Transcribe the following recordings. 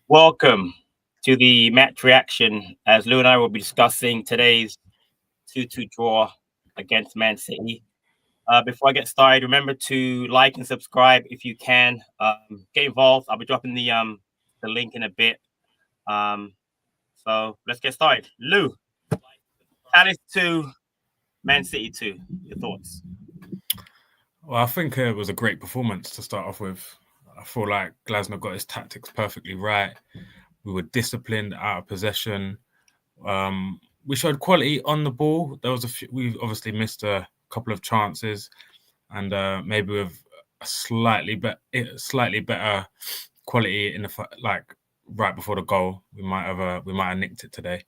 Welcome to the match reaction as Lou and I will be discussing today's 2-2 draw against Man City. Before I get started, remember to like and subscribe if you can. Get involved. I'll be dropping the link in a bit. So let's get started. Lou, Palace 2, Man City 2. Your thoughts? Well, I think it was a great performance to start off with. I feel like Glasner got his tactics perfectly right. We were disciplined out of possession. We showed quality on the ball. There was we obviously missed a couple of chances, and maybe with a slightly better quality in the right before the goal, we might have nicked it today.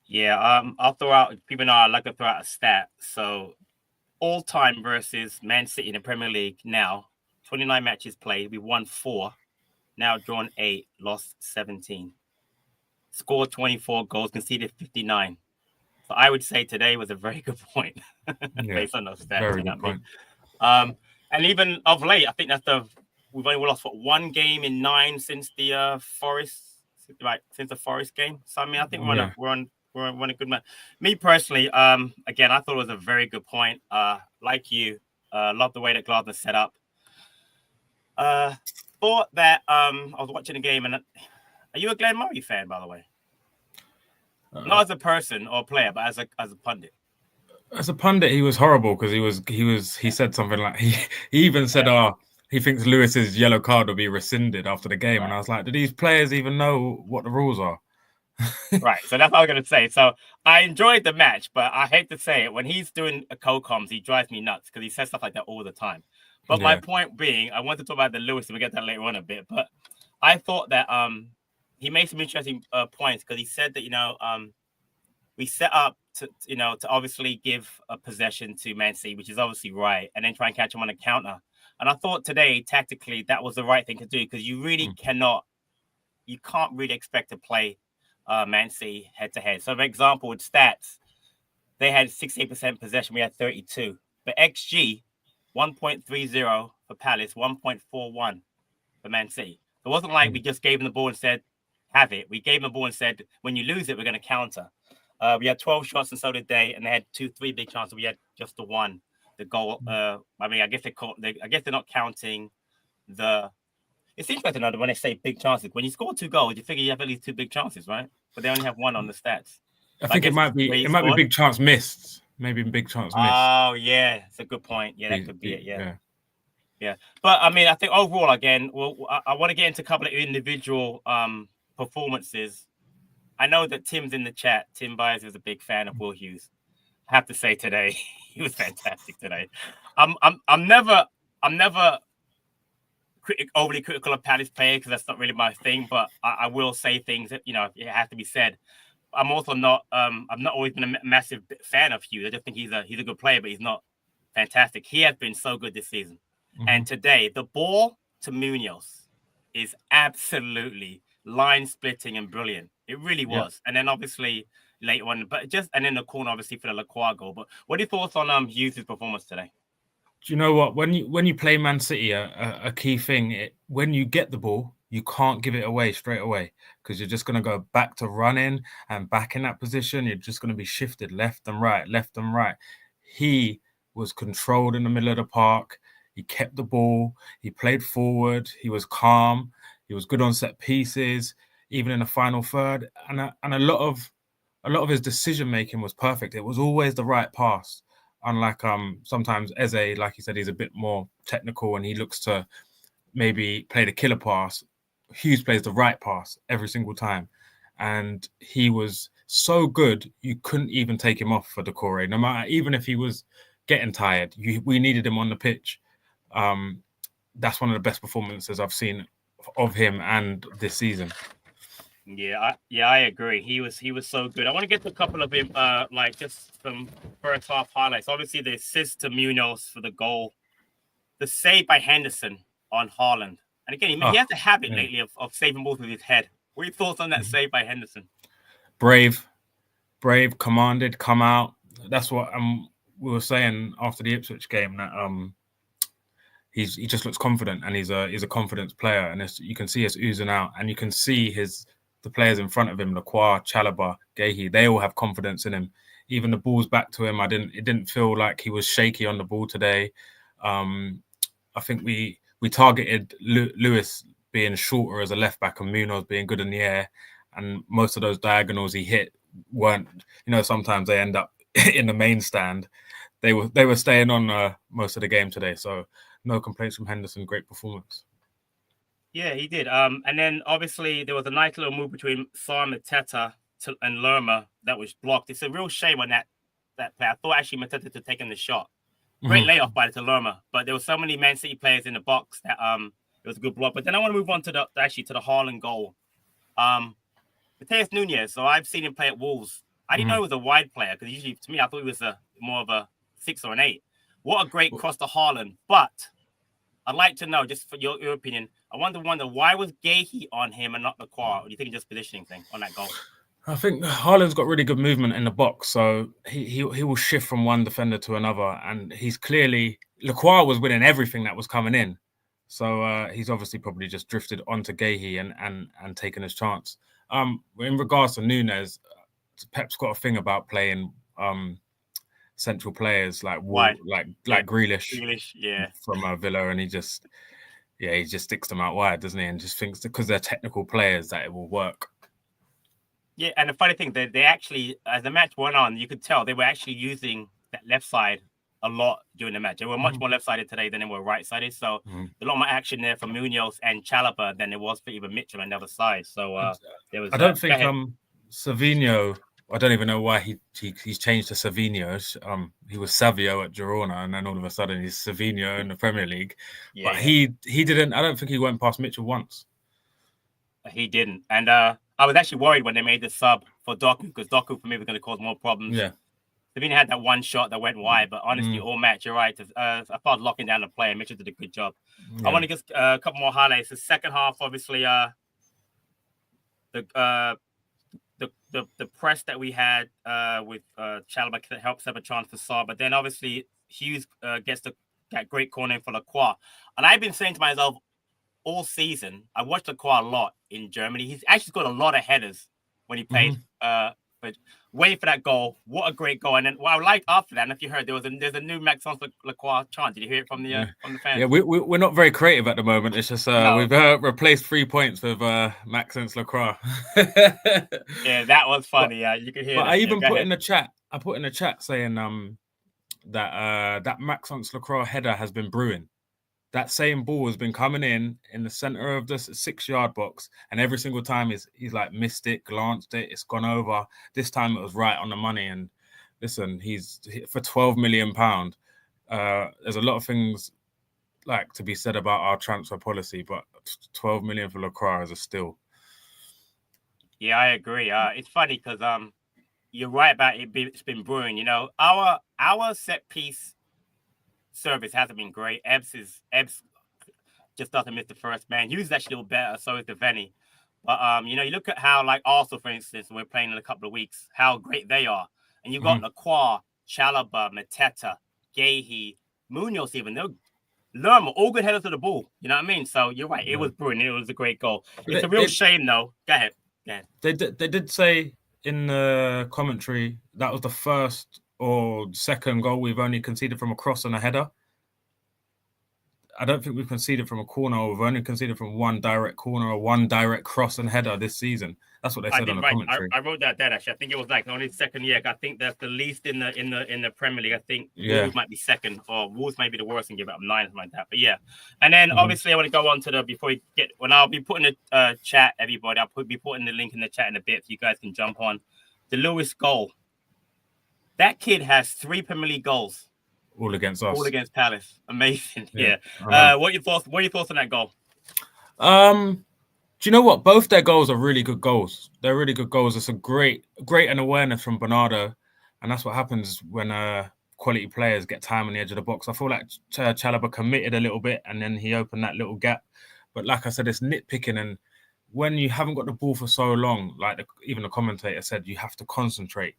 Yeah, I'll throw out. People know I like to throw out a stat. So all time versus Man City in the Premier League now, 29 matches played. We won 4, now drawn 8, lost 17. Scored 24 goals, conceded 59. So I would say today was a very good point based on those stats. Very good point. And even of late, I think we've only lost one game in 9 since the Forest, since the Forest game. So I mean, I think we're on a good man. Me personally, again, I thought it was a very good point. Like you, love the way that Glasner set up. Thought that I was watching the game, and are you a Glenn Murray fan, by the way? Not as a person or player, but as a pundit. As a pundit, he was horrible because he said something like he even said, he thinks Lewis's yellow card will be rescinded after the game, and I was like, do these players even know what the rules are? Right, so that's what I was going to say. So I enjoyed the match, but I hate to say it, when he's doing a co-coms, he drives me nuts because he says stuff like that all the time. But my point being, I want to talk about the Lewis, and we'll get that later on a bit, but I thought that he made some interesting points because he said that, we set up to obviously give a possession to Man City, which is obviously right, and then try and catch him on a counter. And I thought today, tactically, that was the right thing to do because you really can't really expect to play Man City head-to-head. So, for example, with stats, they had 68% possession. We had 32. But XG, 1.30 for Palace, 1.41 for Man City. It wasn't like we just gave them the ball and said, have it. We gave them the ball and said, when you lose it, we're going to counter. We had 12 shots and so did they, and they had 2-3 big chances. We had just the one, the goal. I mean, I guess they're not counting the. It's interesting when they say big chances. When you score 2 goals, you figure you have at least 2 big chances, right? But they only have 1 on the stats. I think it might be big chance missed. Maybe big chance missed. Oh yeah, it's a good point. Yeah, that could be it. Yeah. But I mean, I think overall, again, I want to get into a couple of individual performances. I know that Tim's in the chat. Tim Byers is a big fan of Will Hughes. I have to say today, he was fantastic today. I'm never overly critical of Palace players because that's not really my thing. But I will say things that it has to be said. I'm also not. I've not always been a massive fan of Hughes. I just think he's a good player, but he's not fantastic. He has been so good this season. And today, the ball to Munoz is absolutely line splitting and brilliant. It really was. And then obviously later on, and then the corner obviously for the Lacroix goal. But what are your thoughts on Hughes' performance today? Do you know what? When you play Man City, a key thing, when you get the ball, you can't give it away straight away because you're just going to go back to running and back in that position. You're just going to be shifted left and right. He was controlled in the middle of the park. He kept the ball. He played forward. He was calm. He was good on set pieces, even in the final third. And a lot of his decision making was perfect. It was always the right pass. Unlike sometimes Eze, like you said, he's a bit more technical and he looks to maybe play the killer pass. Hughes plays the right pass every single time. And he was so good, you couldn't even take him off for Decore. No matter, even if he was getting tired, we needed him on the pitch. That's one of the best performances I've seen of him and this season. Yeah, I agree. He was so good. I want to get to a couple of him, just some first half highlights. Obviously, the assist to Munoz for the goal, the save by Henderson on Haaland, and again, he has a habit lately of saving balls with his head. What are your thoughts on that save by Henderson? Brave, commanded, come out. That's what we were saying after the Ipswich game that he just looks confident, and he's a confidence player, and you can see it's oozing out, and you can see the players in front of him, Lacroix, Chalobah, Guehi, they all have confidence in him. Even the balls back to him, it didn't feel like he was shaky on the ball today. I think we targeted Lewis being shorter as a left back and Munoz being good in the air, and most of those diagonals he hit weren't. Sometimes they end up in the main stand. They were staying on most of the game today, so no complaints from Henderson. Great performance. Yeah, he did. And then obviously there was a nice little move between Sarr, Mateta and Lerma that was blocked. It's a real shame on that play. I thought actually Mateta had taken the shot. Great layoff by the Lerma, but there were so many Man City players in the box that it was a good block. But then I want to move on to the Haaland goal. Matheus Nunes. So I've seen him play at Wolves. I didn't know he was a wide player, because usually to me I thought he was more of a 6 or an 8. What a great cross to Haaland. But I'd like to know, just for your opinion, I wonder why was Guehi on him and not Lacroix? Or do you think just positioning thing on that goal? I think Haaland's got really good movement in the box, so he will shift from one defender to another, and he's clearly Lacroix was winning everything that was coming in, so he's obviously probably just drifted onto Guehi and taken his chance. In regards to Nunes, Pep's got a thing about playing central players like Grealish, yeah, from Villa, and he just sticks them out wide, doesn't he? And just thinks because they're technical players that it will work. Yeah, and the funny thing, they actually, as the match went on, you could tell they were actually using that left side a lot during the match. They were much more left-sided today than they were right-sided. So a lot more action there for Munoz and Chalobah than there was for even Mitchell on the other side. So there was. I don't think Savinho. I don't even know why he's changed to Savinho. He was Savio at Girona, and then all of a sudden he's Savinho in the Premier League. Yeah, but he didn't. I don't think he went past Mitchell once. He didn't, and I was actually worried when they made the sub for Doku, because Doku for me was going to cause more problems. Yeah, Savinho had that one shot that went wide, but honestly, all match, you're right. I thought locking down the play, and Mitchell did a good job. Yeah. I want to get a couple more highlights. The second half, obviously, the press that we had with Chalobah helped set up a chance for Sarr, but then obviously Hughes gets that great corner for Lacroix. And I've been saying to myself all season, I watched Lacroix a lot in Germany. He's actually got a lot of headers when he played. But waiting for that goal, what a great goal! And then what I liked after that, and if you heard, there's a new Maxence Lacroix chant. Did you hear it from the fans? Yeah, we're not very creative at the moment. It's just we've replaced 3 points with Maxence Lacroix. Yeah, that was funny. You could hear. But I even put in the chat. I put in the chat saying that Maxence Lacroix header has been brewing. That same ball has been coming in the center of the 6-yard box, and every single time he's like missed it, glanced it, it's gone over. This time it was right on the money. And listen, he's for £12 million. There's a lot of things like to be said about our transfer policy, but 12 million for Lacroix is a steal. Yeah, I agree. It's funny because you're right about it. It's been brewing. Our set piece service hasn't been great. Ebbs just doesn't miss the first man. Hughes is actually a little better, so is Devaney. But you look at how, like Arsenal, for instance, we're playing in a couple of weeks, how great they are. And you've got Lacroix, Chalobah, Mateta, Guehi, Munoz, even Lerma, all good headers to the ball. You know what I mean? So you're right. It was brilliant. It was a great goal. It's a real shame, though. Go ahead. They did say in the commentary that was the first or second goal we've only conceded from a cross and a header. I don't think we've conceded from a corner, or we've only conceded from one direct corner or one direct cross and header this season. That's what they said on the commentary. I wrote that down, actually. I think it was like only second year. I think that's the least in the Premier League. I think Wolves might be second, or Wolves might be the worst and give up 9 or something like that. But yeah. And then obviously I want to go on to I'll be putting the chat, everybody. I'll be putting the link in the chat in a bit so you guys can jump on. The Lewis goal. That kid has 3 Premier League goals. All against us. All against Palace. Amazing. Yeah. What are your thoughts on that goal? Do you know what? Both their goals are really good goals. They're really good goals. It's a great an awareness from Bernardo. And that's what happens when quality players get time on the edge of the box. I feel like Chalobah committed a little bit and then he opened that little gap. But like I said, it's nitpicking. And when you haven't got the ball for so long, like even the commentator said, you have to concentrate.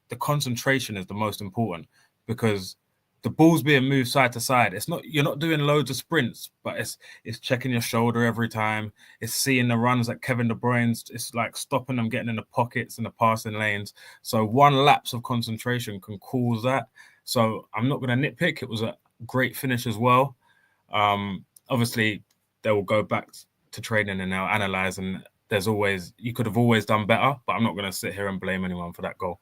The concentration is the most important, because the ball's being moved side to side. You're not doing loads of sprints, but it's checking your shoulder every time. It's seeing the runs like Kevin De Bruyne's. It's like stopping them, getting in the pockets and the passing lanes. So one lapse of concentration can cause that. So I'm not going to nitpick. It was a great finish as well. Obviously, they will go back to training and now analyze. And you could have always done better, but I'm not going to sit here and blame anyone for that goal.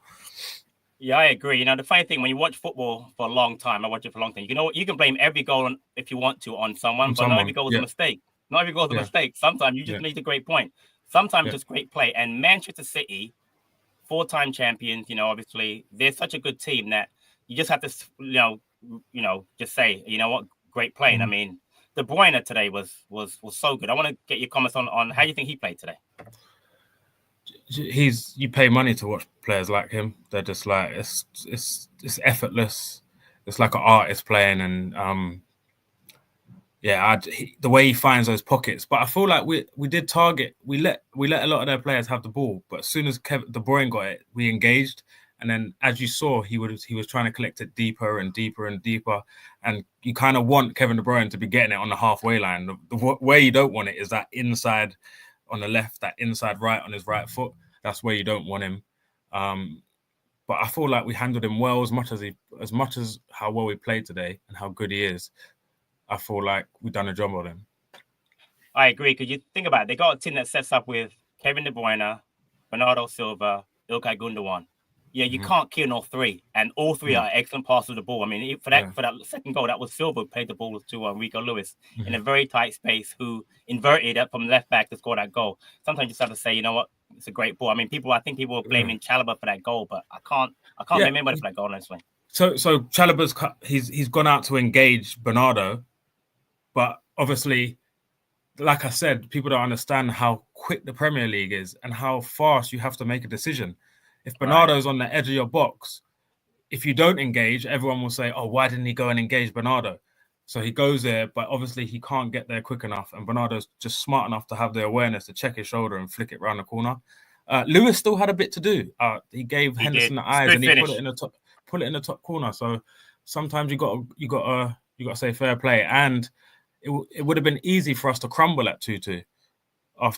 Yeah, I agree. You know, the funny thing, when you watch football for a long time, I watch it for a long time. You know what? You can blame every goal if you want to on someone, but not every goal is a mistake. Not every goal is a mistake. Sometimes you just need a great point. Sometimes just great play. And Manchester City, 4-time champions, you know, obviously, they're such a good team that you just have to, just say, you know what, great playing. I mean, De Bruyne today was so good. I want to get your comments on how you think he played today. You pay money to watch players like him. They're just like it's effortless. It's like an artist playing, and the way he finds those pockets. But I feel like we did target. We let a lot of their players have the ball, but as soon as De Bruyne got it, we engaged. And then, as you saw, he was trying to collect it deeper and deeper and deeper. And you kind of want Kevin De Bruyne to be getting it on the halfway line. Where you don't want it is that inside on the left, that inside right on his right foot. That's where you don't want him. But I feel like we handled him well as much as how well we played today and how good he is. I feel like we've done a job on him. I agree, because you think about it, they got a team that sets up with Kevin De Bruyne, Bernardo Silva, Ilkay Gundogan. Yeah, you can't kill all three, and all three are excellent passers of the ball. I mean, for that second goal, that was Silva who played the ball to Rico Lewis in a very tight space, who inverted it from left back to score that goal. Sometimes you just have to say, you know what, it's a great ball. I mean, I think people were blaming Chalobah for that goal, but I can't blame anybody for that goal, honestly. So Chalobah's he's gone out to engage Bernardo, but obviously, like I said, people don't understand how quick the Premier League is and how fast you have to make a decision. If Bernardo's on the edge of your box, if you don't engage, everyone will say, oh, why didn't he go and engage Bernardo? So he goes there, but obviously he can't get there quick enough. And Bernardo's just smart enough to have the awareness to check his shoulder and flick it around the corner. Lewis still had a bit to do. He gave Henderson the eyes and he put it in the top corner. So sometimes you got to say fair play. And it would have been easy for us to crumble at 2-2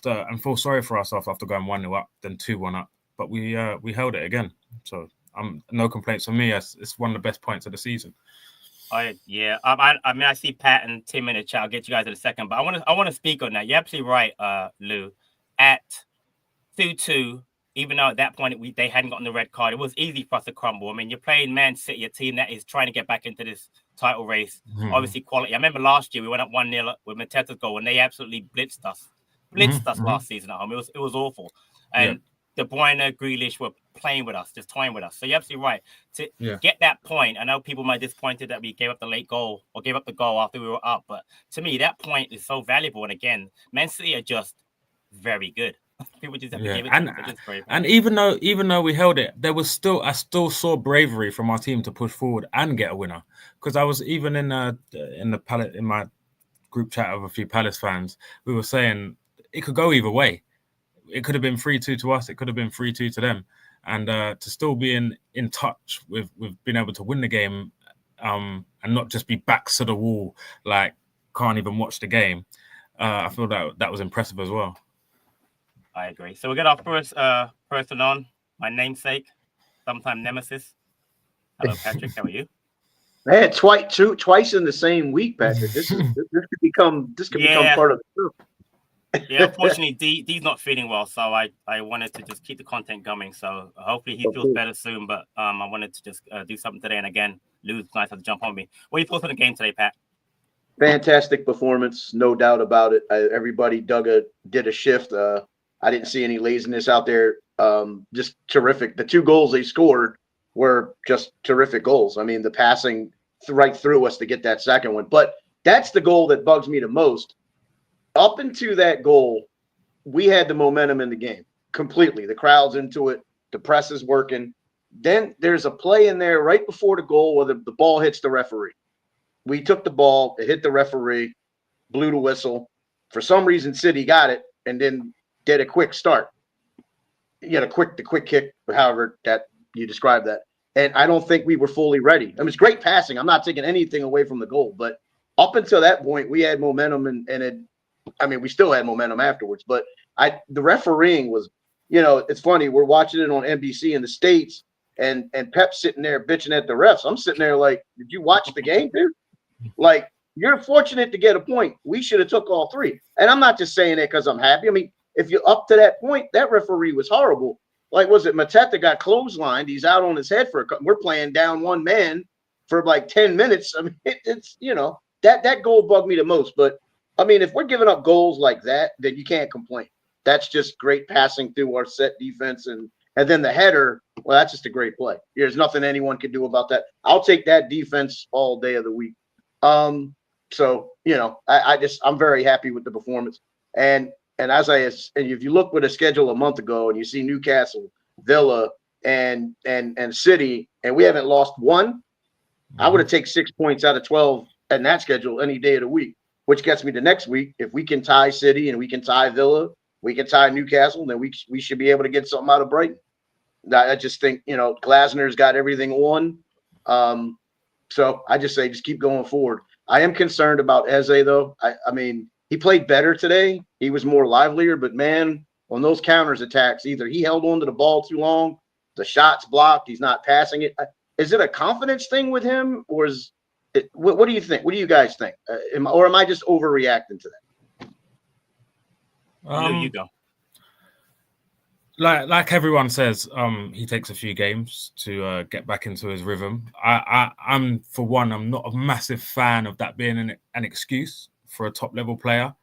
and feel sorry for ourselves after going 1-0 up, then 2-1 up. But we held it again, so no complaints from me. It's one of the best points of the season. I mean, I see Pat and Tim in the chat. I'll get you guys in a second, but I want to speak on that. You're absolutely right, Lou. At 2-2, even though at that point they hadn't gotten the red card, it was easy for us to crumble. I mean, you're playing Man City, a team that is trying to get back into this title race. Obviously, quality. I remember last year we went up 1-0 with Mateta's goal, and they absolutely blitzed us last season at home. It was awful, and De Bruyne, Grealish were playing with us, just toying with us. So you're absolutely right. To get that point, I know people might be disappointed that we gave up the late goal or gave up the goal after we were up, but to me, that point is so valuable. And again, Man City are just very good. People just have to give it. And even though we held it, I still saw bravery from our team to push forward and get a winner. Because I was even in my group chat of a few Palace fans, we were saying it could go either way. It could have been 3-2 to us. It could have been 3-2 to them. And to still be in touch with being able to win the game and not just be backs to the wall, like can't even watch the game. I feel that was impressive as well. I agree. So we got our first person on, my namesake, sometime nemesis. Hello, Patrick. How are you? Man, twice in the same week, Patrick. This could become part of the group. Yeah, unfortunately, D's not feeling well, so I wanted to just keep the content going. So hopefully he feels better soon. But I wanted to just do something today. And again, Lou's nice to jump on me. What are your thoughts on the game today, Pat? Fantastic performance, no doubt about it. Everybody did a shift. I didn't see any laziness out there. Just terrific. The 2 goals they scored were just terrific goals. I mean, the passing right through us to get that second one. But that's the goal that bugs me the most. Up into that goal, we had the momentum in the game completely. The crowd's into it. The press is working. Then there's a play in there right before the goal where the ball hits the referee. We took the ball, it hit the referee, blew the whistle. For some reason, City got it and then did a quick start. You know, the quick kick, however that you describe that. And I don't think we were fully ready. I mean, it's great passing. I'm not taking anything away from the goal, but up until that point, we had momentum, we still had momentum afterwards. But the refereeing was, it's funny. We're watching it on NBC in the States, and Pep's sitting there bitching at the refs. I'm sitting there like, did you watch the game, dude? Like, you're fortunate to get a point. We should have took all 3. And I'm not just saying that because I'm happy. I mean, if you're up to that point, that referee was horrible. Like, was it Mateta got clotheslined? He's out on his head we're playing down one man for like 10 minutes. I mean, it's that goal bugged me the most. But I mean, if we're giving up goals like that, then you can't complain. That's just great passing through our set defense, and then the header. Well, that's just a great play. There's nothing anyone can do about that. I'll take that defense all day of the week. So I'm very happy with the performance. And if you look with a schedule a month ago and you see Newcastle, Villa, and City, and we haven't lost one, I would have taken 6 points out of 12 in that schedule any day of the week, which gets me to next week. If we can tie City and we can tie Villa, we can tie Newcastle, then we should be able to get something out of Brighton. I just think, Glasner's got everything on. So I just say, just keep going forward. I am concerned about Eze, though. I mean, he played better today. He was more livelier, but man, on those counters attacks, either he held on to the ball too long, the shot's blocked, he's not passing it. Is it a confidence thing with him, or is it, what do you think? What do you guys think? Am I just overreacting to that? You go. Like everyone says, he takes a few games to get back into his rhythm. I'm for one, I'm not a massive fan of that being an excuse for a top level player,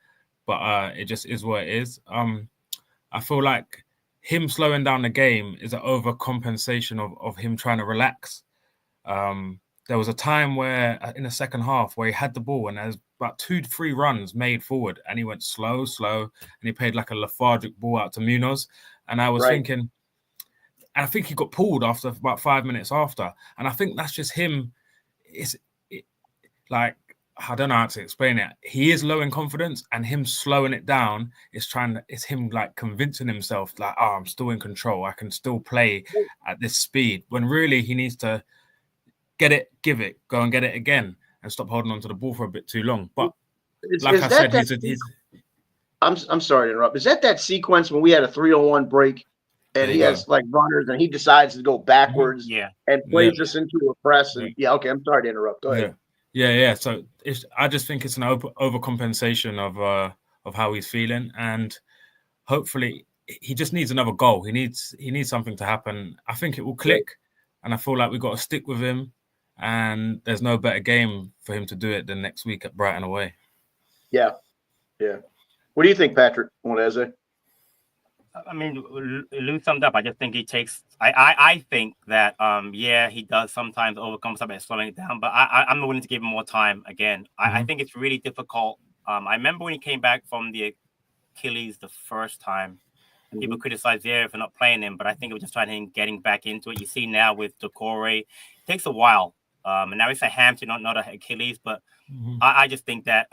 but it just is what it is. I feel like him slowing down the game is an overcompensation of him trying to relax. There was a time where in the second half where he had the ball and there's about 2-3 runs made forward and he went slow, and he played like a lethargic ball out to Munoz. And I was thinking, and I think he got pulled after about 5 minutes after. And I think that's just him. I don't know how to explain it. He is low in confidence, and him slowing it down it's him like convincing himself like, oh, I'm still in control. I can still play at this speed, when really he needs to get it, give it, go and get it again and stop holding on to the ball for a bit too long. But I'm sorry to interrupt. Is that sequence when we had a 3-on-1 break and he has like runners and he decides to go backwards and plays us into a press? And okay, I'm sorry to interrupt. Go ahead. Yeah. So I just think it's an overcompensation of how he's feeling, and hopefully he just needs another goal. He needs something to happen. I think it will click, and I feel like we've got to stick with him. And there's no better game for him to do it than next week at Brighton away. Yeah. What do you think, Patrick, on Eze? I mean, Lou summed up. I just think he takes. I think that he does sometimes overcome something by slowing it down, but I'm willing to give him more time again. I think it's really difficult. I remember when he came back from the Achilles the first time, and people criticized Zero for not playing him, but I think it was just trying to getting back into it. You see now with Decore, it takes a while. And now it's a hamstring, not an Achilles, but I just think that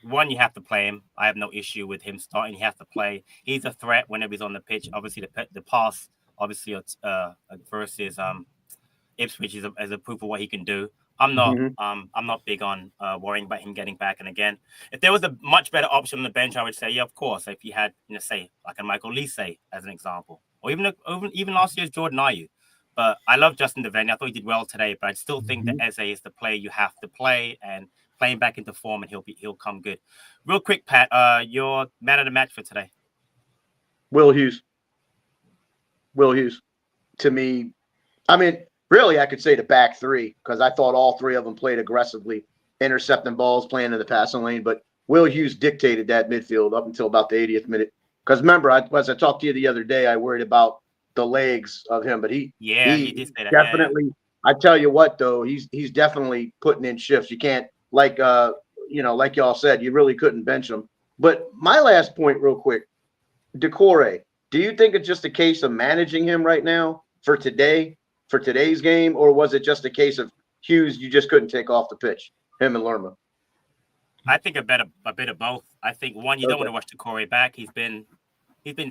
one, you have to play him. I have no issue with him starting. He has to play. He's a threat whenever he's on the pitch. Obviously, the pass, obviously, versus Ipswich is a proof of what he can do. I'm not big on worrying about him getting back. And again, if there was a much better option on the bench, I would say, yeah, of course. If you had, say, like a Michael Lise as an example, or even last year's Jordan Ayew. But I love Justin Devaney. I thought he did well today, but I still think that Eze is the player you have to play, and playing back into form, and he'll come good. Real quick, Pat, your man of the match for today. Will Hughes. To me, I mean, really, I could say the back three, because I thought all three of them played aggressively, intercepting balls, playing in the passing lane. But Will Hughes dictated that midfield up until about the 80th minute. Because remember, as I talked to you the other day, I worried about the legs of him, but he did say that. Definitely. Yeah. I tell you what, though, he's definitely putting in shifts. You can't, like y'all said, you really couldn't bench him. But my last point, real quick, Decore, do you think it's just a case of managing him right now for today's game, or was it just a case of Hughes you just couldn't take off the pitch, him and Lerma? I think a bit of both. I think one, you don't want to rush Decore back. He's been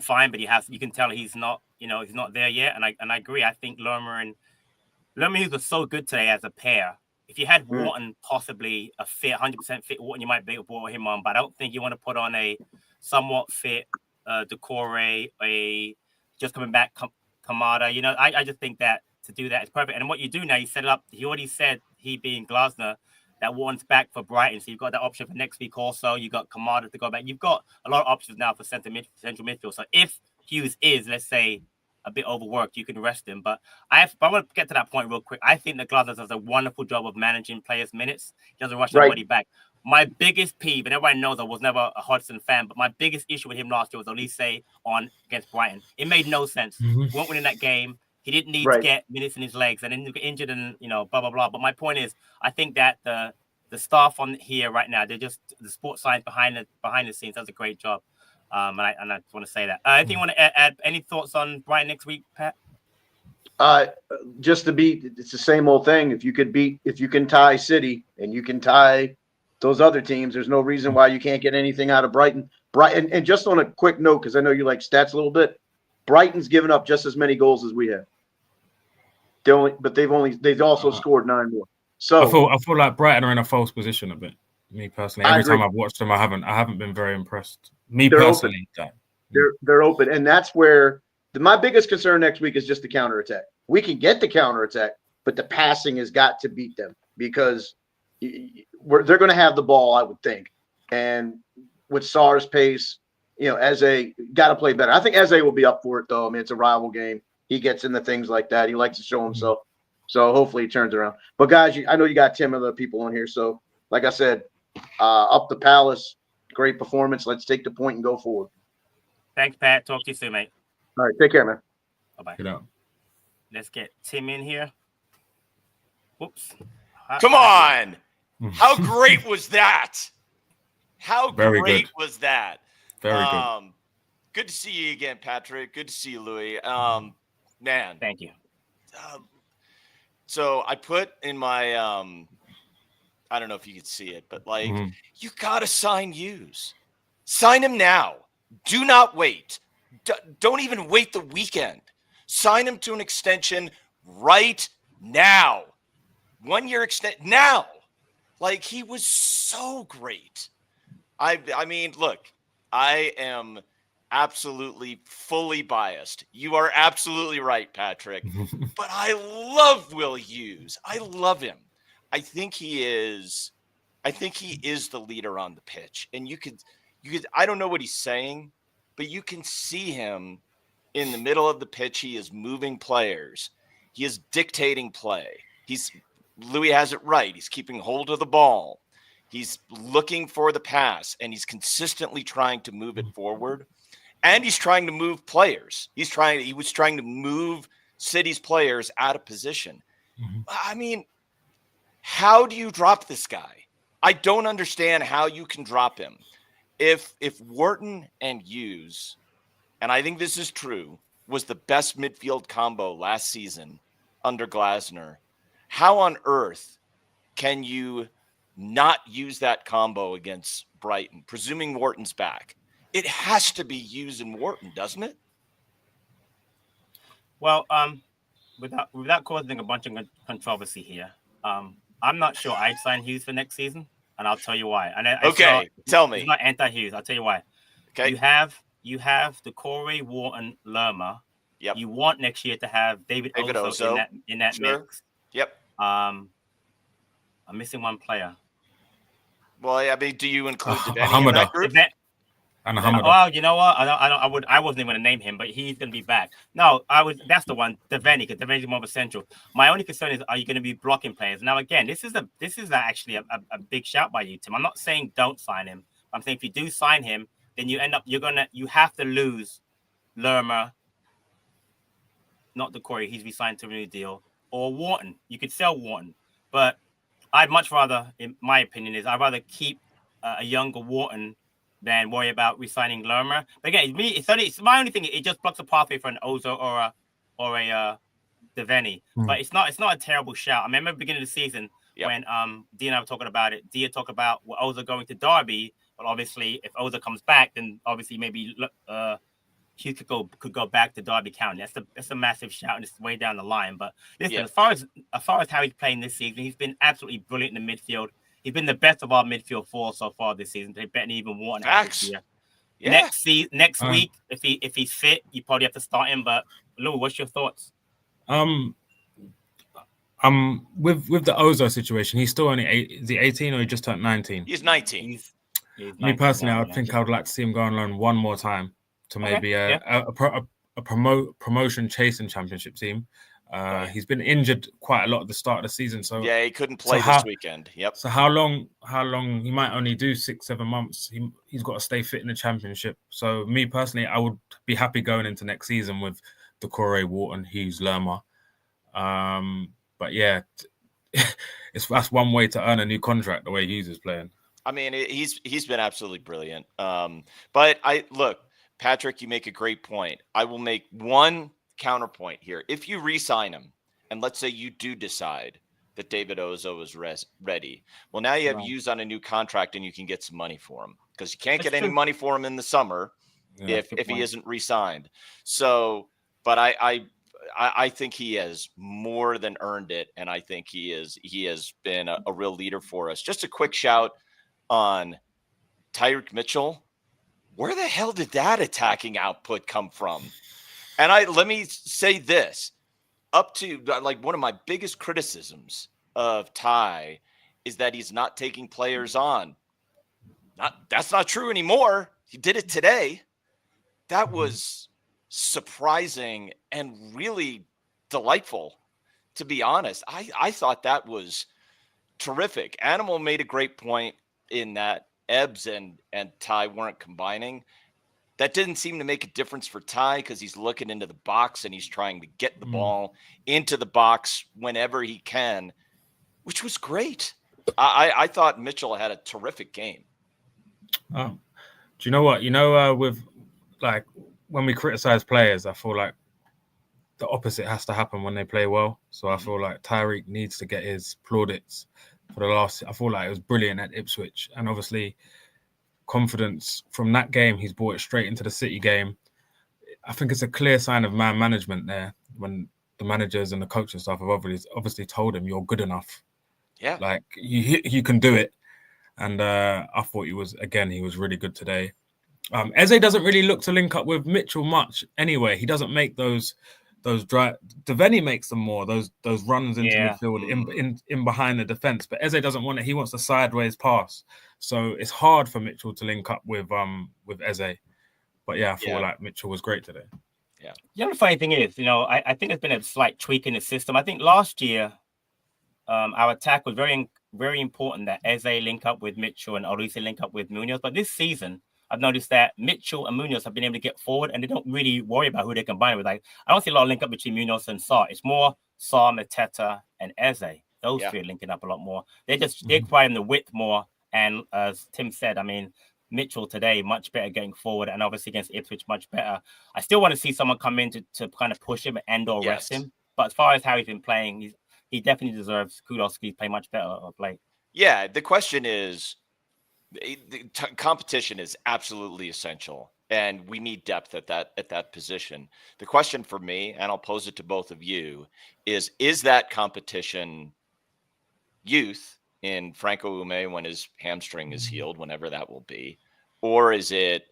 fine, but you can tell he's not there yet. And I agree. I think Lerma Lerma Hughes was so good today as a pair. If you had Wharton possibly a fit, 100% fit Wharton, you might be able to put him on. But I don't think you want to put on a somewhat fit Decore, a just coming back Kamada. You know, I just think that to do that is perfect. And what you do now, you set it up. He already said, he being Glasner, that Wharton's back for Brighton. So you've got that option for next week also. You've got Kamada to go back. You've got a lot of options now for central midfield. So if Hughes is, let's say, a bit overworked, you can rest him. But I want to get to that point real quick. I think that Glasner does a wonderful job of managing players' minutes. He doesn't rush anybody back. My biggest peeve, and everybody knows I was never a Hodgson fan, but my biggest issue with him last year was Olise on against Brighton. It made no sense. We weren't winning that game. He didn't need to get minutes in his legs, and then he got injured, and blah blah blah. But my point is, I think that the staff on here right now, they're just the sports science behind the scenes does a great job. And I just want to say that. Anything you want to add? Any thoughts on Brighton next week, Pat? Just to beat, it's the same old thing. If you can tie City and you can tie those other teams, there's no reason why you can't get anything out of Brighton. And just on a quick note, because I know you like stats a little bit, Brighton's given up just as many goals as we have. They've also scored 9 more. So I feel like Brighton are in a false position a bit. Me personally, every time I've watched them, I haven't been very impressed. They're personally, they're open, and that's where my biggest concern next week is just the counterattack. We can get the counterattack, but the passing has got to beat them because they're going to have the ball, I would think. And with Sarr's pace, Eze got to play better. I think Eze will be up for it, though. I mean, it's a rival game. He gets into things like that. He likes to show himself. So hopefully he turns around. But, guys, I know you got 10 other people on here. So, like I said, up the Palace, great performance. Let's take the point and go forward. Thanks, Pat. Talk to you soon, mate. All right. Take care, man. Bye-bye. Good out. Let's get Tim in here. Whoops. Come on. How great was that? How Very great good. was that? Very good. Good to see you again, Patrick. Good to see you, Louis. Man. Thank you. So I put in my I don't know if you could see it, but you got to sign Hughes. Sign him now. Do not wait. Don't even wait the weekend. Sign him to an extension right now. 1 year extension now. He was so great. I mean, look, I am absolutely fully biased. You are absolutely right, Patrick. But I love Will Hughes. I love him. I think he is the leader on the pitch. And you could I don't know what he's saying, but you can see him in the middle of the pitch. He is moving players. He is dictating play. Louis has it right. He's keeping hold of the ball. He's looking for the pass, and he's consistently trying to move it forward. And he's trying to move players. He was trying to move City's players out of position. I mean, how do you drop this guy? I don't understand how you can drop him. If Wharton and Hughes, and I think this is true, was the best midfield combo last season under Glasner, how on earth can you not use that combo against Brighton, presuming Wharton's back? It has to be Hughes and Wharton, doesn't it? Well, without causing a bunch of controversy here, I'm not sure I'd sign Hughes for next season, and I'll tell you why. Tell me. He's not anti-Hughes. I'll tell you why. Okay. You have the Corey, Wharton, Lerma. Yep. You want next year to have David Oso in that mix. Yep. I'm missing one player. Well, I mean, do you include Deveni in that group? Well, you know what? I wasn't even going to name him, but he's going to be back. No, that's the one, Deveni, because Deveni's more of a central. My only concern is, are you going to be blocking players? Now, again, this is actually a big shout by you, Tim. I'm not saying don't sign him. I'm saying if you do sign him, then you have to lose Lerma, not the Corey. He's re-signed to a new deal, or Wharton. You could sell Wharton, but I'd much rather, in my opinion, I'd rather keep a younger Wharton than worry about re-signing Lerma. But again, it's my only thing. It just blocks a pathway for an Ozo or a Deveni. But it's not a terrible shout. I remember at the beginning of the season when Dee and I were talking about it. Dee talked about Ozo going to Derby, but obviously if Ozo comes back, then obviously maybe Hughes could go back to Derby County. That's a massive shout, and it's way down the line. But listen, Yeah. as far as how he's playing this season, he's been absolutely brilliant in the midfield. He's been the best of our midfield four so far this season. They're betting even more than this year. Yeah. Next week, if he's fit, you probably have to start him. But Lou, what's your thoughts? With the Ozo situation, he's still only is he 18 or he just turned 19? He's 19. He's Me personally, I would think I would like to see him go on loan one more time to maybe a promotion chasing championship team. He's been injured quite a lot at the start of the season, so yeah, he couldn't play this weekend. Yep. So how long? He might only do 6-7 months. He's got to stay fit in the championship. So me personally, I would be happy going into next season with Decore, Wharton, Hughes, Lerma. But yeah, that's one way to earn a new contract. The way Hughes is playing. I mean, he's been absolutely brilliant. But look, Patrick, you make a great point. I will make one counterpoint here. If you re-sign him, and let's say you do decide that David Ozo is ready, well, now you have Hughes on a new contract, and you can get some money for him because you can't get any money for him in the summer if he isn't re-signed. So, but I think he has more than earned it, and I think he has been a real leader for us. Just a quick shout on Tyreek Mitchell. Where the hell did that attacking output come from? And let me say this, up to like one of my biggest criticisms of Ty is that he's not taking players on. That's not true anymore. He did it today. That was surprising and really delightful, to be honest. I thought that was terrific. Animal made a great point in that Ebbs and Ty weren't combining. That didn't seem to make a difference for Ty because he's looking into the box and he's trying to get the ball into the box whenever he can, which was great. I thought Mitchell had a terrific game. Do you know what? With like when we criticize players, I feel like the opposite has to happen when they play well. So I feel like Tyreek needs to get his plaudits for the last. I feel like it was brilliant at Ipswich, and obviously confidence from that game, he's brought it straight into the City game. I think it's a clear sign of man management there when the managers and the coaching staff have obviously told him you're good enough. Yeah, like you can do it. And I thought he was really good today. Eze doesn't really look to link up with Mitchell much anyway. He doesn't make those drive. Devaney makes them more, those runs into midfield in behind the defense. But Eze doesn't want it. He wants the sideways pass. So it's hard for Mitchell to link up with Eze. But yeah, I feel like Mitchell was great today. Yeah. The other funny thing is, I think there's been a slight tweak in the system. I think last year, our attack was very, very important that Eze link up with Mitchell and Olise link up with Munoz. But this season, I've noticed that Mitchell and Munoz have been able to get forward and they don't really worry about who they combine with. Like, I don't see a lot of link up between Munoz and Sarr. It's more Sarr, Mateta, and Eze. Those three are linking up a lot more. They're providing the width more. And as Tim said, I mean, Mitchell today, much better getting forward. And obviously against Ipswich, much better. I still want to see someone come in to kind of push him and or rest him. But as far as how he's been playing, he definitely deserves kudos. He's playing much better of late. Yeah, the question is, competition is absolutely essential, and we need depth at that position. The question for me, and I'll pose it to both of you, is that competition youth in Franco Ume when his hamstring is healed, whenever that will be, or is it,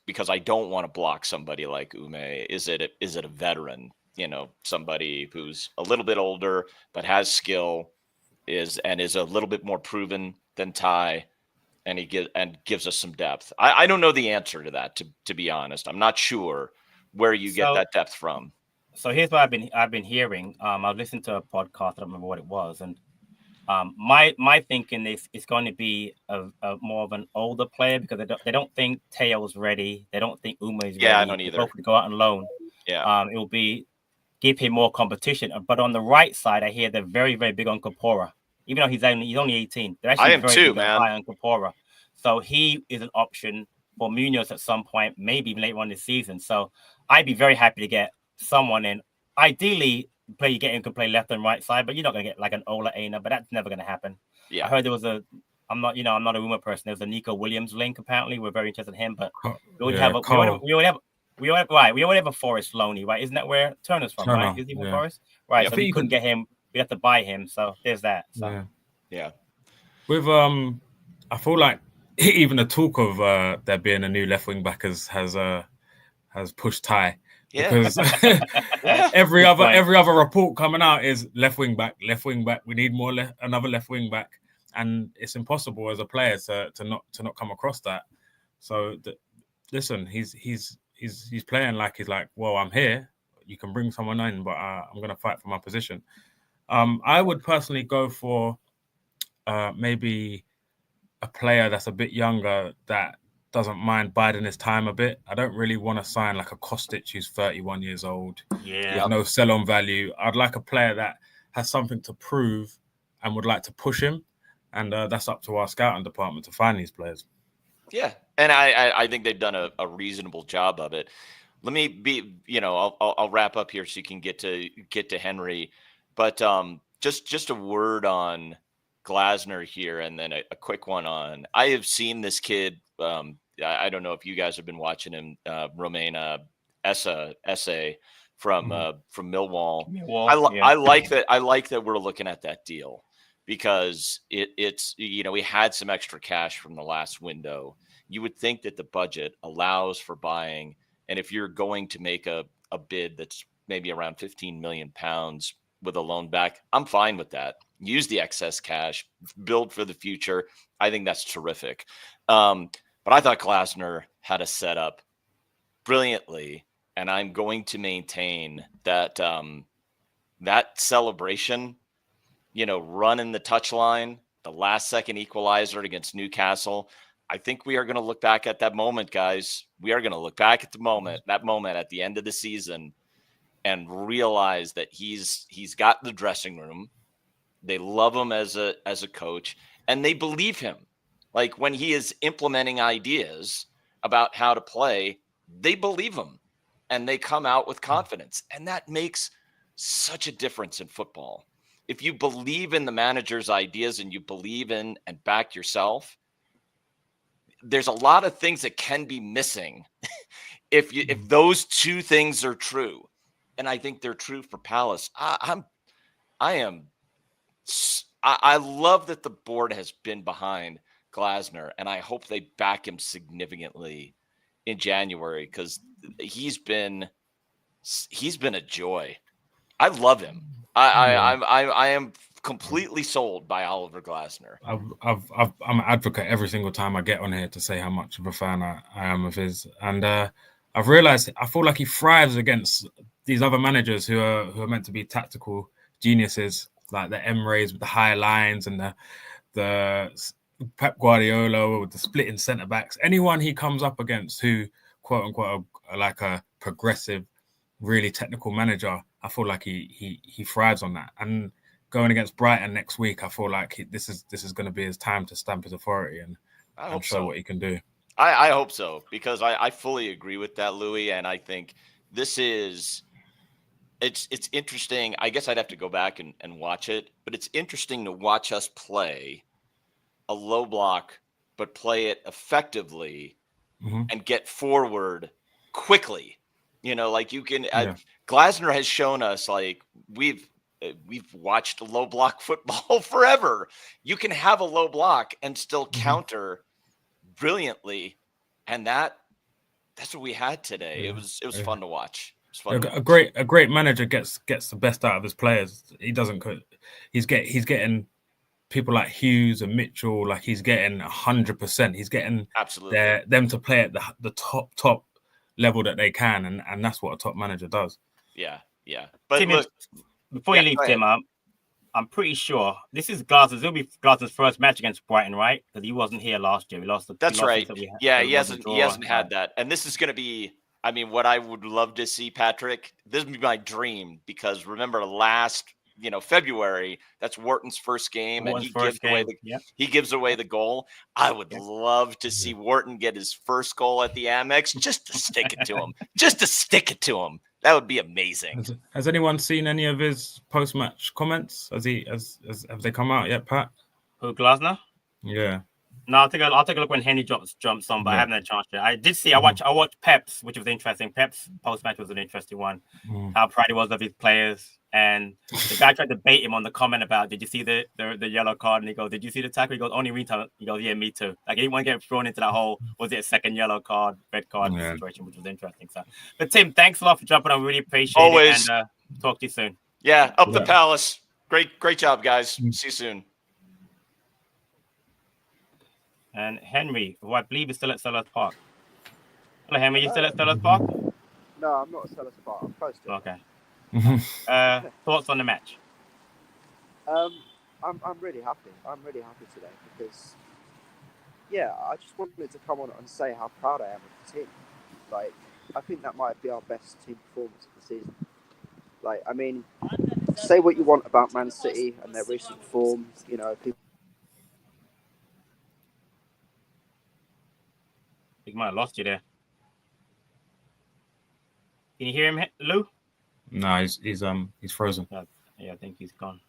because I don't want to block somebody like Ume, is it a veteran, somebody who's a little bit older but has skill, is a little bit more proven than Ty, and gives us some depth. I don't know the answer to that, to be honest. I'm not sure where you get that depth from. So here's what I've been hearing. I was listening to a podcast. I don't remember what it was, and my thinking is it's going to be a more of an older player because they don't think Teo's ready. They don't think Uma is ready. Yeah, I don't either. Both to go out on loan. Yeah. It will be give him more competition. But on the right side, I hear they're very, very big on Kapora. Even though he's only 18. They're actually very big on Kapora. So he is an option for Munoz at some point, maybe even later on this season. So I'd be very happy to get someone in. Ideally, you can play left and right side, but you're not going to get like an Ola Aina, but that's never going to happen. Yeah. I heard there was I'm not a rumor person. There was a Nico Williams link, apparently. We're very interested in him, but we only have We only have a Forest Loney, right? Isn't that where Turner's from, right? Is he from Forest? Right. Yeah, so we couldn't get him. We have to buy him. So there's that. So. Yeah. With I feel like even the talk of there being a new left wing back has pushed Ty. Yeah. Because every other report coming out is left wing back. We need another left wing back, and it's impossible as a player to not come across that. So listen, he's playing like he's like, well, I'm here. You can bring someone in, but I'm going to fight for my position. I would personally go for maybe a player that's a bit younger that doesn't mind biding his time a bit. I don't really want to sign like a Kostic who's 31 years old with no sell-on value. I'd like a player that has something to prove and would like to push him. And that's up to our scouting department to find these players. Yeah. And I think they've done a reasonable job of it. Let me be, I'll wrap up here so you can get to Henry. But just a word on Glasner here, and then a quick one on. I have seen this kid. I don't know if you guys have been watching him, Romain Eze from Millwall. I like that. I like that we're looking at that deal because it's we had some extra cash from the last window. You would think that the budget allows for buying, and if you're going to make a bid that's maybe around £15 million with a loan back, I'm fine with that. Use the excess cash, build for the future. I think that's terrific. But I thought Glasner had a setup brilliantly, and I'm going to maintain that that celebration, running the touchline, the last-second equalizer against Newcastle. I think we are going to look back at that moment, guys. We are going to look back at that moment at the end of the season, and realize that he's got the dressing room. They love him as a coach, and they believe him. Like when he is implementing ideas about how to play, they believe him and they come out with confidence. And that makes such a difference in football. If you believe in the manager's ideas and you believe in and back yourself, there's a lot of things that can be missing if those two things are true. And I think they're true for Palace. I love that the board has been behind Glasner, and I hope they back him significantly in January because he's been a joy. I love him. I am completely sold by Oliver Glasner. I'm an advocate every single time I get on here to say how much of a fan I am of his, and I've realized I feel like he thrives against these other managers who are meant to be tactical geniuses, like the Emirates with the high lines and the Pep Guardiola with the splitting centre backs. Anyone he comes up against who, quote unquote, are like a progressive, really technical manager, I feel like he thrives on that. And going against Brighton next week, I feel like this is going to be his time to stamp his authority and show what he can do. I hope so, because I fully agree with that, Louis, and I think this is. It's interesting. I guess I'd have to go back and watch it, but it's interesting to watch us play a low block, but play it effectively and get forward quickly. Like you can. Glasner has shown us, like we've watched low block football forever. You can have a low block and still counter brilliantly, and that's what we had today. It was fun to watch. A great manager gets the best out of his players. He doesn't. He's getting people like Hughes and Mitchell. Like he's getting 100%. He's getting them to play at the top level that they can, and that's what a top manager does. Yeah. But Tim, look, before you leave, Tim, I'm pretty sure this is Glasner's. It'll be Glasner's first match against Brighton, right? Because he wasn't here last year. That's right. He hasn't had that, and this is going to be. I mean, what I would love to see, Patrick, this would be my dream, because remember last, February, that's Wharton's first game, and he gives away the goal. I would love to see Wharton get his first goal at the Amex, just to stick it to him. That would be amazing. Has anyone seen any of his post-match comments? Have they come out yet, Pat? Who, Glasner? Yeah. No, I'll take a look when Henry jumps on, but I haven't had a chance yet. I did see. I watched Pep's, which was interesting. Pep's post match was an interesting one. How proud he was of his players, and the guy tried to bait him on the comment about, "Did you see the yellow card?" And he goes, "Did you see the tackle?" He goes, "Only retime." He goes, "Yeah, me too." Like he didn't want to get thrown into that whole was it a second yellow card, red card situation, which was interesting. So, but Tim, thanks a lot for jumping on. Really appreciate it, and talk to you soon. Yeah, up the palace. Great job, guys. See you soon. And Henry, who I believe is still at Sellers Park. Hello, Henry. You still at Sellers Park? No, I'm not at Sellers Park. I'm close to it. Okay. Thoughts on the match? I'm really happy. I'm really happy today because, I just wanted to come on and say how proud I am of the team. Like, I think that might be our best team performance of the season. Like, I mean, say what you want about Man City and their recent form. You know, people. I think I might have lost you there. Can you hear him, Lou? No, he's frozen. Yeah, I think he's gone.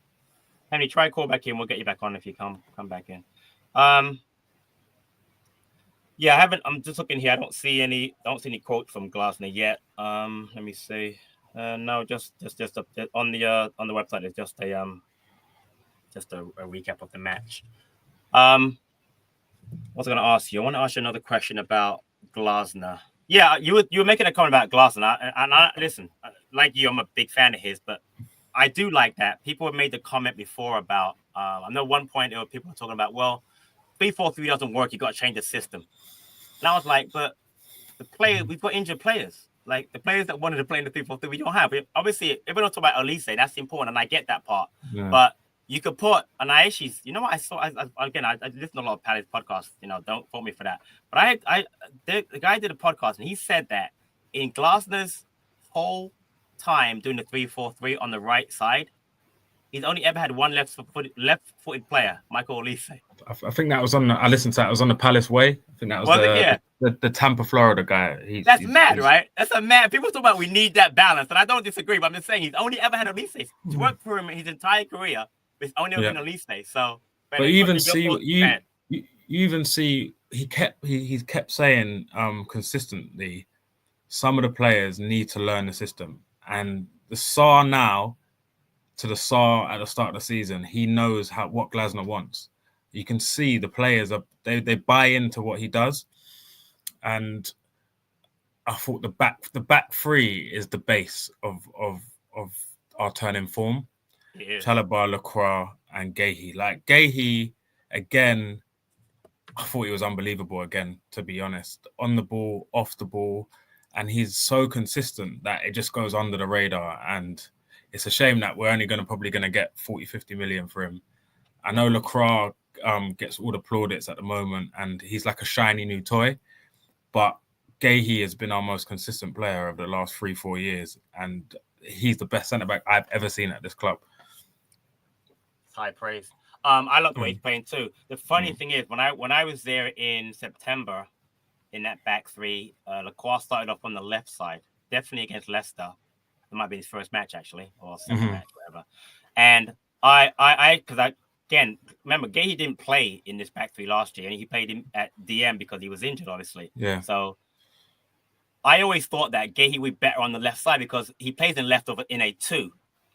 Henry, try call back in. We'll get you back on if you come back in. I'm just looking here. I don't see any quotes from Glasner yet. Let me see. No, just on the website. It's just a recap of the match. What was I going to ask you? I want to ask you another question about Glasner. Yeah, you were making a comment about Glasner, and I listen. Like you, I'm a big fan of his, but I do like that people have made the comment before about. I know one point there were people talking about, well, 3-4-3 doesn't work. You got to change the system. And I was like, but the players, we've got injured players. Like the players that wanted to play in the 3-4-3, we don't have. Obviously, if we don't talk about Elise, that's important, and I get that part. Yeah. But you could put, and I actually, you know what I saw? I listen to a lot of Palace podcasts. You know, don't quote me for that. But the guy did a podcast, and he said that in Glasner's whole time doing the 3-4-3 on the right side, he's only ever had one left-footed player, Michael Elise. I think that was on. I listened to that. It was on the Palace Way. I think that was the Tampa, Florida guy. That's mad, right? That's a mad. People talk about we need that balance, and I don't disagree. But I'm just saying he's only ever had Elise. He's worked for him his entire career. It's only been Elise. So, but you even see he kept saying consistently, some of the players need to learn the system, and the SAR now to the SAR at the start of the season, he knows what Glasner wants. You can see the players they buy into what he does, and I thought the back three is the base of our turn in form. Chalobah, Lacroix, and Guehi. Like Guehi, again, I thought he was unbelievable again, to be honest. On the ball, off the ball, and he's so consistent that it just goes under the radar. And it's a shame that we're only probably going to get 40-50 million for him. I know Lacroix gets all the plaudits at the moment, and he's like a shiny new toy. But Guehi has been our most consistent player over the last 3-4 years, and he's the best centre-back I've ever seen at this club. High praise. I love the way he's playing too. The funny thing is, when I was there in September in that back three, Lacroix started off on the left side, definitely against Leicester. It might be his first match actually, or second match, whatever. And again, remember Guehi didn't play in this back three last year, and he played him at DM because he was injured, obviously. Yeah. So I always thought that Guehi would be better on the left side because he plays in left over in a 2.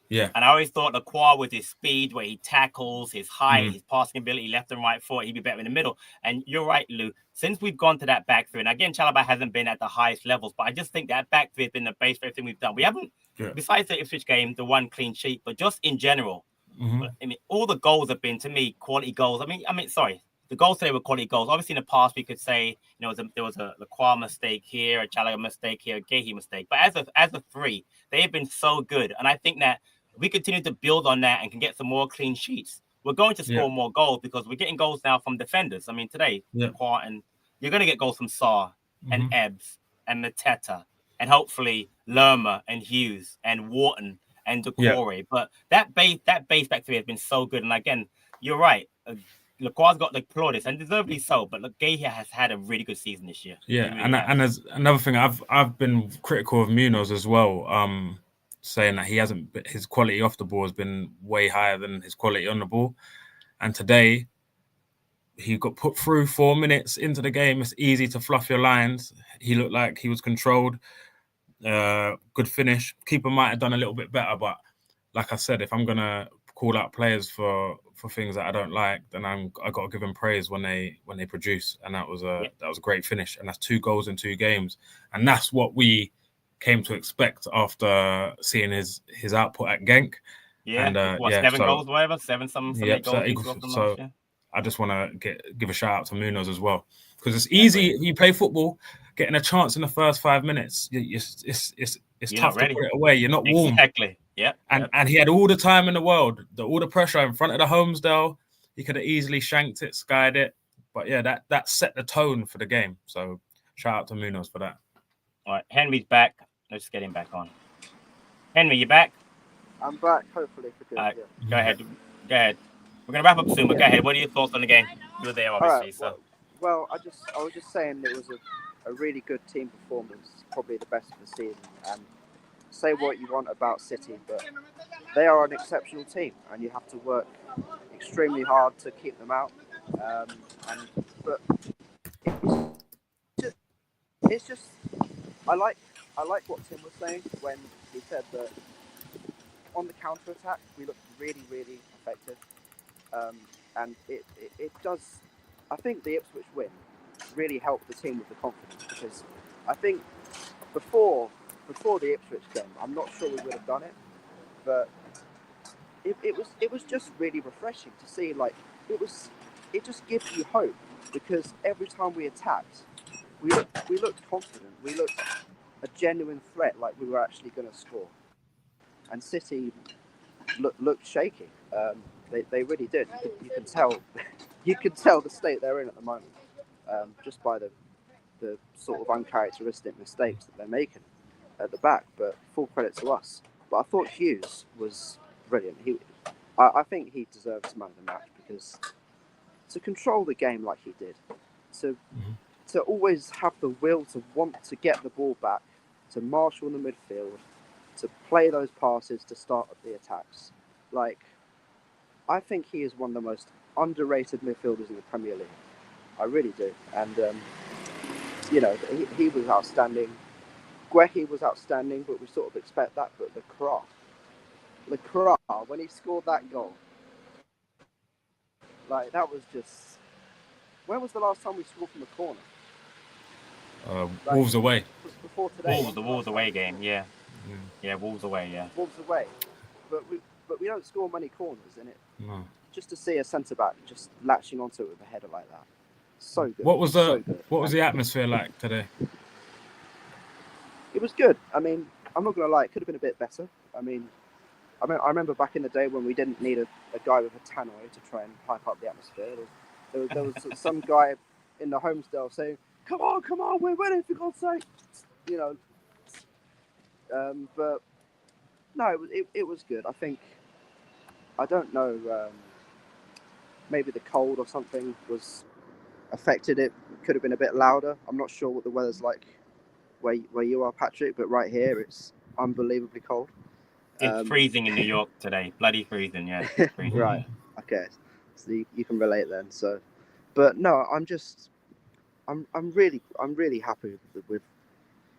Yeah. And I always thought Lacroix with his speed, where he tackles, his height, his passing ability, left and right foot, he'd be better in the middle. And you're right, Lou. Since we've gone to that back three, and again, Chalobah hasn't been at the highest levels, but I just think that back three has been the base for everything we've done. We haven't, besides the Ipswich game, the one clean sheet, but just in general, I mean, all the goals have been, to me, quality goals. I mean, sorry, the goals today were quality goals. Obviously, in the past, we could say, you know, there was a Lacroix mistake here, a Chalobah mistake here, a Guehi mistake. But as a three, they have been so good. And I think that if we continue to build on that and can get some more clean sheets, we're going to score more goals because we're getting goals now from defenders. I mean, today, Lacroix, and you're going to get goals from Sarr and Ebbs and Mateta and hopefully Lerma and Hughes and Wharton and Decore. But that base back three has been so good. And again, you're right. Lacroix's got the plaudits, and deservedly so. But Guehi has had a really good season this year. Yeah, really and as another thing, I've been critical of Munoz as well, saying that his quality off the ball has been way higher than his quality on the ball. And today, he got put through 4 minutes into the game. It's easy to fluff your lines. He looked like he was controlled. Good finish. Keeper might have done a little bit better, but like I said, if I'm gonna call out players for things that I don't like, then I got to give them praise when they produce, and that was a great finish, and that's 2 goals in 2 games, and that's what we came to expect after seeing his output at Genk. Yeah, and 7 goals, whatever, 7 some 8 goals. So I just want to give a shout out to Munoz as well, because it's easy. You play football, getting a chance in the first 5 minutes, it's tough to put it away. You're not warm. Exactly. Yeah. And he had all the time in the world, all the pressure in front of the Homesdale. He could have easily shanked it, skied it. But yeah, that set the tone for the game. So shout out to Munoz for that. All right, Henry's back. Let's get him back on. Henry, you back? I'm back, hopefully for good. Go ahead. We're gonna wrap up soon, but go ahead. What are your thoughts on the game? You were there, obviously. Right, well, I was just saying it was a really good team performance, probably the best of the season. And say what you want about City, but they are an exceptional team, and you have to work extremely hard to keep them out. But it's just I like what Tim was saying when he said that on the counter attack we looked really, really effective, and it does. I think the Ipswich win really helped the team with the confidence, because I think before the Ipswich game, I'm not sure we would have done it, but it was just really refreshing to see. Like, it just gives you hope, because every time we attacked, we looked confident. We looked a genuine threat, like we were actually going to score. And City looked shaky. They really did. You can tell. You can tell the state they're in at the moment, just by the sort of uncharacteristic mistakes that they're making at the back. But full credit to us. But I thought Hughes was brilliant. I think he deserves man of the match, because to control the game like he did, to always have the will to want to get the ball back, to marshal in the midfield, to play those passes to start the attacks. Like, I think he is one of the most underrated midfielders in the Premier League. I really do. And, he was outstanding. Guehi was outstanding, but we sort of expect that. But Leclerc, when he scored that goal, like, that was just... When was the last time we scored from the corner? Wolves away. Before today. The Wolves away game, yeah. Yeah, Wolves away, yeah. Wolves away. But we don't score many corners in it. No. Just to see a centre-back just latching onto it with a header like that. So good. What was the atmosphere like today? It was good. I mean, I'm not going to lie, it could have been a bit better. I remember back in the day when we didn't need a guy with a tannoy to try and hype up the atmosphere. There was some guy in the Homesdale saying, come on, we're winning, for God's sake. But no, it was good. I don't know, maybe the cold or something was affected it. Could have been a bit louder. I'm not sure what the weather's like where you are, Patrick, but right here it's unbelievably cold. It's freezing in New York today. Bloody freezing, yeah. Freezing. Right. Okay. So you can relate then. So, but no, I'm really happy with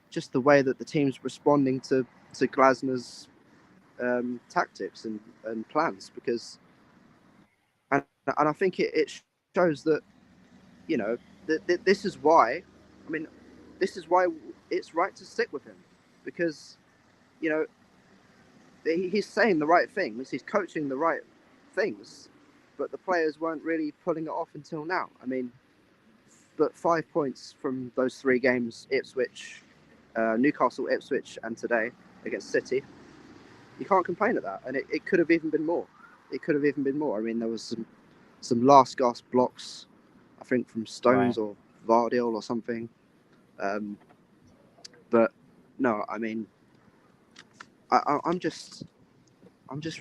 just the way that the team's responding to Glasner's tactics and plans, because and I think it shows that this is why it's right to stick with him, because he's saying the right things, he's coaching the right things, but the players weren't really pulling it off until now. I mean, but 5 points from those 3 games, Ipswich, Newcastle, Ipswich, and today against City, you can't complain at that. And it could have even been more. I mean, there was some last gasp blocks, I think, from Stones or Vardiel or something. But no, I mean, I'm just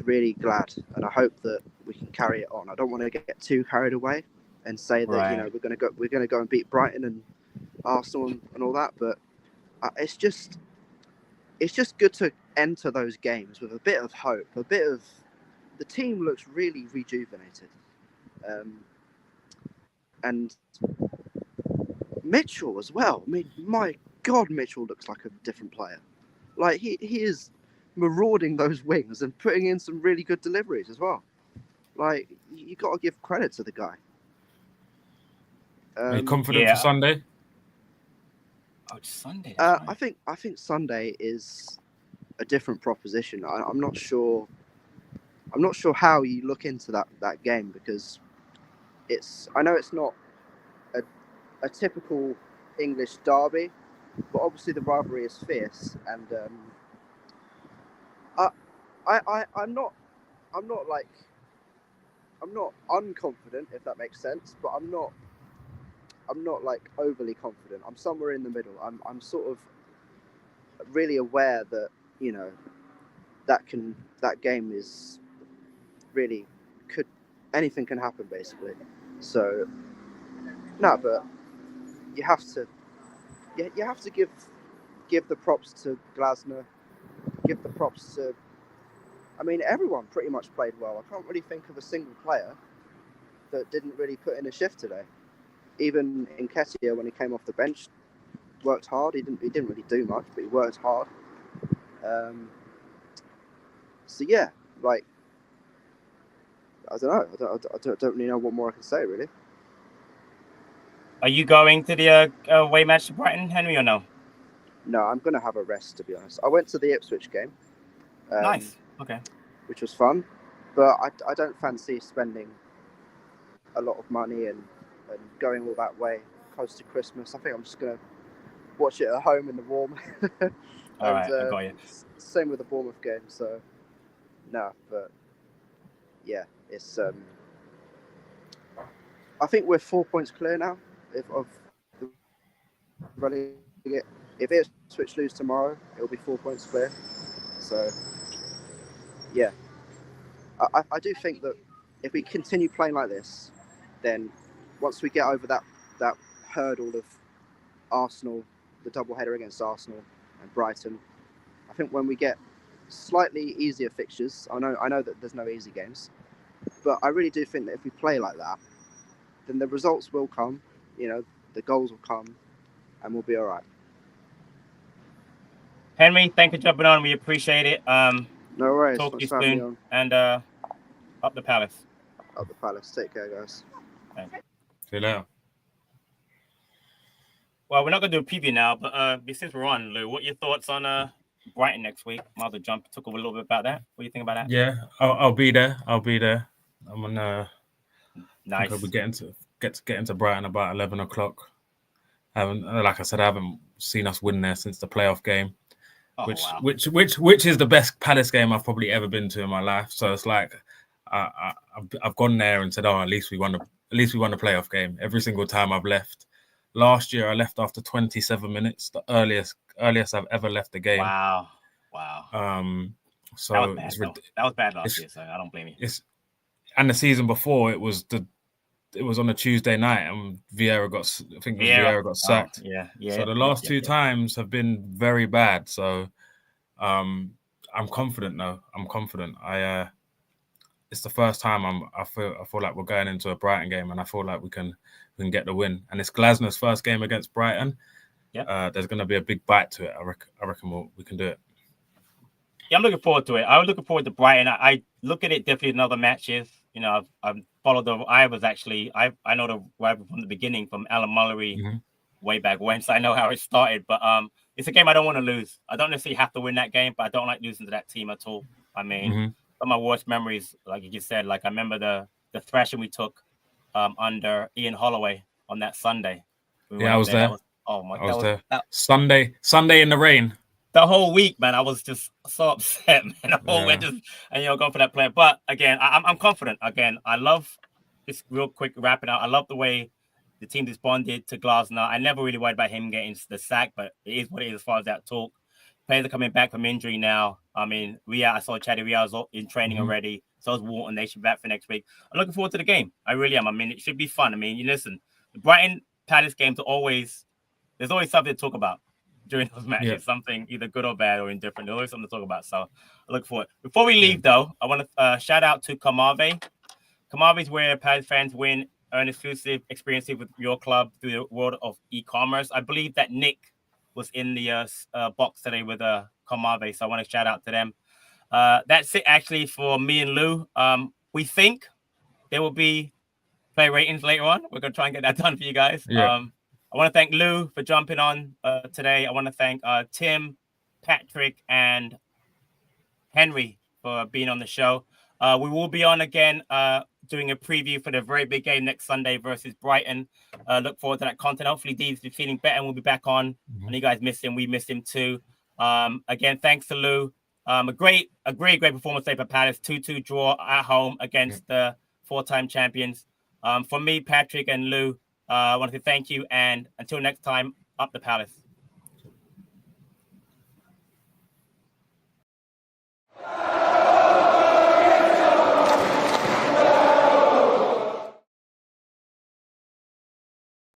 really glad, and I hope that we can carry it on. I don't want to get too carried away and say that we're gonna go and beat Brighton and Arsenal and all that, but it's just good to enter those games with a bit of hope, the team looks really rejuvenated. And Mitchell as well. I mean, my God, Mitchell looks like a different player. Like he is marauding those wings and putting in some really good deliveries as well. Like you got to give credit to the guy. Are you confident for Sunday? Oh, it's Sunday. Right. I think Sunday is a different proposition. I'm not sure. I'm not sure how you look into that game, because I know it's not a typical English derby, but obviously the rivalry is fierce, and I'm not unconfident, if that makes sense, but I'm not like overly confident. I'm somewhere in the middle. I'm sort of really aware that, you know, that game is really anything can happen basically. So no, but you have to give the props to Glasner, give the props to, I mean, everyone pretty much played well. I can't really think of a single player that didn't really put in a shift today. Even Nketiah, when he came off the bench, worked hard. He didn't really do much, but he worked hard. So yeah, like, I don't know. I don't really know what more I can say, really. Are you going to the away match to Brighton, Henry, or no? No, I'm going to have a rest, to be honest. I went to the Ipswich game. Nice. Okay. Which was fun, but I don't fancy spending a lot of money and going all that way close to Christmas. I think I'm just going to watch it at home in the warm. All right, I got you. Same with the Bournemouth game, so no, but yeah, it's I think we're 4 points clear now if Ipswich lose tomorrow, it'll be 4 points clear. So yeah, I do think that if we continue playing like this, then once we get over that hurdle of Arsenal, the doubleheader against Arsenal and Brighton, I think when we get slightly easier fixtures, I know that there's no easy games, but I really do think that if we play like that, then the results will come, you know, the goals will come, and we'll be all right. Henry, thank you for jumping on. We appreciate it. No worries. Talk to you soon. And up the Palace. Up the Palace. Take care, guys. Thanks. See you later. Well, we're not going to do a preview now, but since we're on, Lou, what are your thoughts on Brighton next week? Might as well talk a little bit about that. What do you think about that? Yeah, I'll be there. I'm on. Nice. I'll be getting to Brighton about 11 o'clock. Like I said, I haven't seen us win there since the playoff game, which is the best Palace game I've probably ever been to in my life. So it's like I've gone there and said, oh, at least we won the playoff game. Every single time I've left. Last year I left after 27 minutes, the earliest I've ever left the game. Wow. So that was bad last year, so I don't blame you. And the season before it was on a Tuesday night, and Vieira got sacked. Yeah. So the last two times have been very bad. So I'm confident now. I'm confident. It's the first time I feel like we're going into a Brighton game, and I feel like we can get the win. And it's Glasner's first game against Brighton. Yeah. There's going to be a big bite to it. I reckon we can do it. Yeah, I'm looking forward to it. I was looking forward to Brighton. I look at it definitely in other matches. You know, I've followed I know the rival from the beginning, from Alan Mullery way back when, so I know how it started. But it's a game I don't want to lose. I don't necessarily have to win that game, but I don't like losing to that team at all. I mean, some of my worst memories, like you just said, like I remember the thrashing we took under Ian Holloway on that Sunday. I was there. I was there. Sunday in the rain. The whole week, man, I was just so upset, man. The whole week, going for that player. But again, I'm confident. Again, I love this real quick wrapping up. I love the way the team responded to Glasner. I never really worried about him getting the sack, but it is what it is as far as that talk. Players are coming back from injury now. I mean, I saw Chatty Ria's in training already. So is Walton. They should be back for next week. I'm looking forward to the game. I really am. I mean, it should be fun. I mean, you listen, the Brighton Palace games there's always something to talk about during those matches, something either good or bad or indifferent. There's always something to talk about. So I look forward. Before we leave, though, I want to shout out to ComAve. ComAve is where Palace fans win earn exclusive experiences with your club through the world of e-commerce. I believe that Nick was in the box today with ComAve, so I want to shout out to them. That's it actually for me and Lou. We think there will be player ratings later on. We're going to try and get that done for you guys. Yeah. I want to thank Lou for jumping on today. I want to thank Tim, Patrick, and Henry for being on the show. We will be on again doing a preview for the very big game next Sunday versus Brighton. Look forward to that content. Hopefully Dee's been feeling better and we'll be back on. And you guys missed him. We missed him too. Again, thanks to Lou. A great performance today for Palace. 2-2 draw at home against the 4-time champions. For me, Patrick, and Lou, I want to say thank you. And until next time, up the Palace.